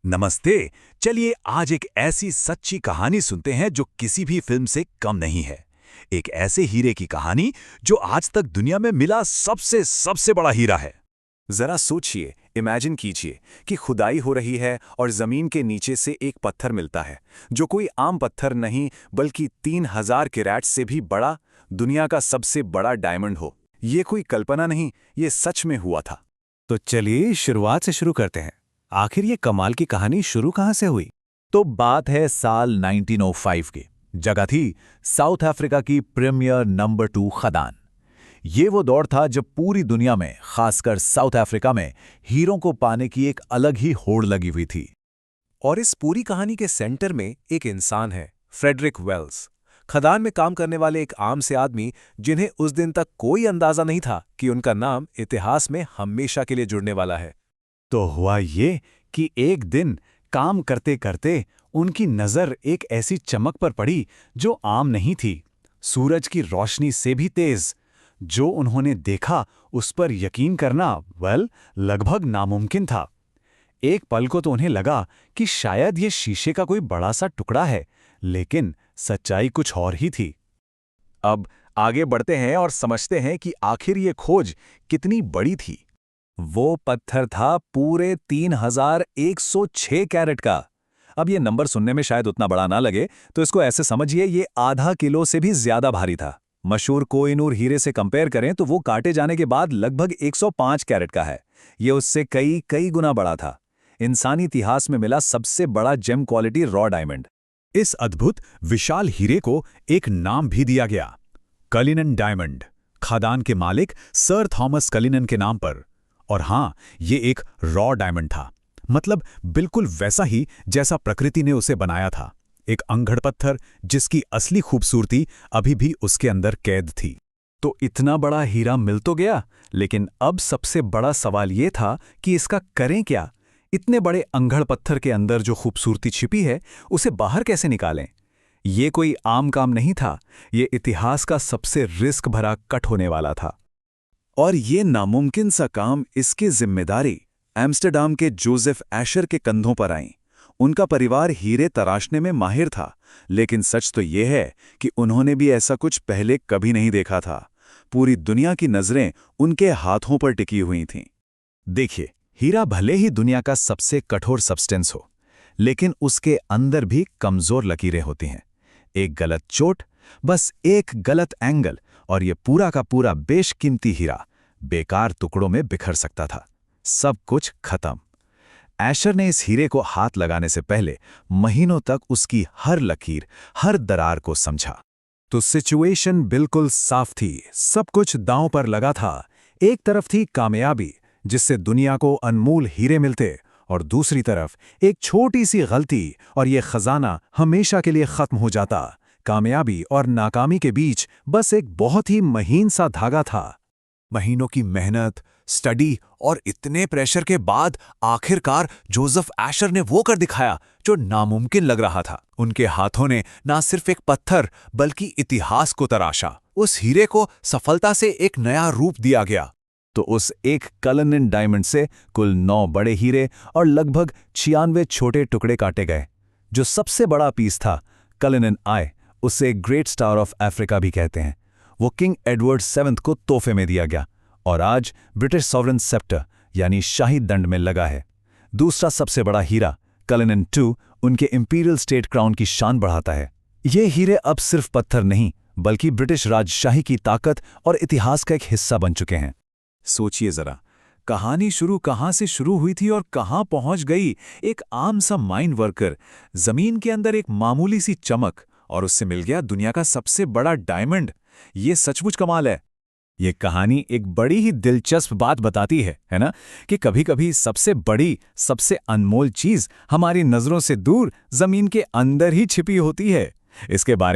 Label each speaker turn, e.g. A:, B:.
A: नमस्ते। चलिए आज एक ऐसी सच्ची कहानी सुनते हैं जो किसी भी फिल्म से कम नहीं है। एक ऐसे हीरे की कहानी जो आज तक दुनिया में मिला सबसे सबसे बड़ा हीरा है।
B: जरा सोचिए, इमेजिन कीजिए कि खुदाई हो रही है और जमीन के नीचे से एक पत्थर मिलता है जो कोई आम पत्थर नहीं बल्कि 3000 कैरेट से भी बड़ा, दुनिया का सबसे बड़ा डायमंड हो। ये कोई कल्पना नहीं, ये सच में हुआ था।
C: तो चलिए शुरुआत से शुरू करते हैं। आखिर ये कमाल की कहानी शुरू कहाँ से हुई?
A: तो बात है साल 1905 की। जगह थी साउथ अफ्रीका की प्रीमियर नंबर 2 खदान। ये वो दौर था जब पूरी दुनिया में, खासकर साउथ अफ्रीका में, हीरों को पाने की एक अलग ही होड़ लगी हुई थी।
B: और इस पूरी कहानी के सेंटर में एक इंसान है, फ्रेडरिक वेल्स। खदान में काम करने वाले एक आम से आदमी जिन्हें उस दिन तक कोई अंदाजा नहीं था कि उनका नाम इतिहास में हमेशा के लिए जुड़ने वाला है।
C: तो हुआ ये कि एक दिन काम करते करते उनकी नज़र एक ऐसी चमक पर पड़ी जो आम नहीं थी, सूरज की रोशनी से भी तेज। जो उन्होंने देखा उस पर यकीन करना लगभग नामुमकिन था। एक पल को तो उन्हें लगा कि शायद ये शीशे का कोई बड़ा सा टुकड़ा है, लेकिन सच्चाई कुछ और ही थी।
B: अब आगे बढ़ते हैं और समझते हैं कि आखिर ये खोज कितनी बड़ी थी। वो पत्थर था पूरे 3106 कैरेट का। अब ये नंबर सुनने में शायद उतना बड़ा ना लगे, तो इसको ऐसे समझिए, ये आधा किलो से भी ज्यादा भारी था। मशहूर कोहिनूर हीरे से कंपेयर करें तो वो काटे जाने के बाद लगभग 105 कैरेट का है। ये उससे कई कई गुना बड़ा था। इंसानी इतिहास में मिला सबसे बड़ा जेम क्वालिटी रॉ डायमंड।
A: इस अद्भुत विशाल हीरे को एक नाम भी दिया गया, कलिनन डायमंड, खदान के मालिक सर थॉमस कलिनन के नाम पर। और हाँ, ये एक रॉ डायमंड था, मतलब बिल्कुल वैसा ही जैसा प्रकृति ने उसे बनाया था। एक अंगड़ पत्थर जिसकी असली खूबसूरती अभी भी उसके अंदर कैद थी।
C: तो इतना बड़ा हीरा मिल तो गया, लेकिन अब सबसे बड़ा सवाल ये था कि इसका करें क्या? इतने बड़े अंगड़ पत्थर के अंदर जो खूबसूरती छिपी है, उसे बाहर कैसे निकालें? ये कोई आम काम नहीं था, ये इतिहास का सबसे रिस्क भरा कट होने वाला था।
B: और ये नामुमकिन सा काम, इसकी जिम्मेदारी एम्स्टर्डम के जोसेफ एशर के कंधों पर आई। उनका परिवार हीरे तराशने में माहिर था, लेकिन सच तो ये है कि उन्होंने भी ऐसा कुछ पहले कभी नहीं देखा था। पूरी दुनिया की नजरें उनके हाथों पर टिकी हुई थीं।
A: देखिए, हीरा भले ही दुनिया का सबसे कठोर सब्सटेंस हो, लेकिन उसके अंदर भी कमजोर लकीरें होती हैं। एक गलत चोट, बस एक गलत एंगल, और ये पूरा का पूरा बेशकीमती हीरा बेकार टुकड़ों में बिखर सकता था। सब कुछ खत्म। एशर ने इस हीरे को हाथ लगाने से पहले महीनों तक उसकी हर लकीर, हर दरार को समझा।
C: तो सिचुएशन बिल्कुल साफ थी, सब कुछ दांव पर लगा था। एक तरफ थी कामयाबी, जिससे दुनिया को अनमोल हीरे मिलते, और दूसरी तरफ एक छोटी सी गलती और ये खजाना हमेशा के लिए खत्म हो जाता। कामयाबी और नाकामी के बीच बस एक बहुत ही महीन सा धागा था।
B: महीनों की मेहनत, स्टडी और इतने प्रेशर के बाद आखिरकार जोसेफ एशर ने वो कर दिखाया जो नामुमकिन लग रहा था। उनके हाथों ने ना सिर्फ एक पत्थर बल्कि इतिहास को तराशा। उस हीरे को सफलता से एक नया रूप दिया गया।
C: तो उस एक कलिनन डायमंड से कुल 9 बड़े हीरे और लगभग 96 छोटे टुकड़े काटे गए। जो सबसे बड़ा पीस था, कलिनन आए, उसे ग्रेट स्टार ऑफ अफ्रीका भी कहते हैं। वो किंग एडवर्ड 7 को तोहफे में दिया गया और आज ब्रिटिश सॉवरेन सेप्टर यानी शाही दंड में लगा है। दूसरा सबसे बड़ा हीरा, कलिनन 2, उनके इंपीरियल स्टेट क्राउन की शान बढ़ाता है। ये हीरे अब सिर्फ पत्थर नहीं, बल्कि ब्रिटिश राजशाही की ताकत और इतिहास का एक हिस्सा बन चुके हैं।
B: सोचिए जरा, कहानी शुरू कहाँ से शुरू हुई थी और कहाँ पहुंच गई। एक आम सा माइन वर्कर, जमीन के अंदर एक मामूली सी चमक, और उससे मिल गया दुनिया का सबसे बड़ा डायमंड। ये सचमुच कमाल है।
C: ये कहानी एक बड़ी ही दिलचस्प बात बताती है ना, कि कभी-कभी सबसे बड़ी, सबसे अनमोल चीज हमारी नजरों से दूर जमीन के अंदर ही छिपी होती है। इसके बारे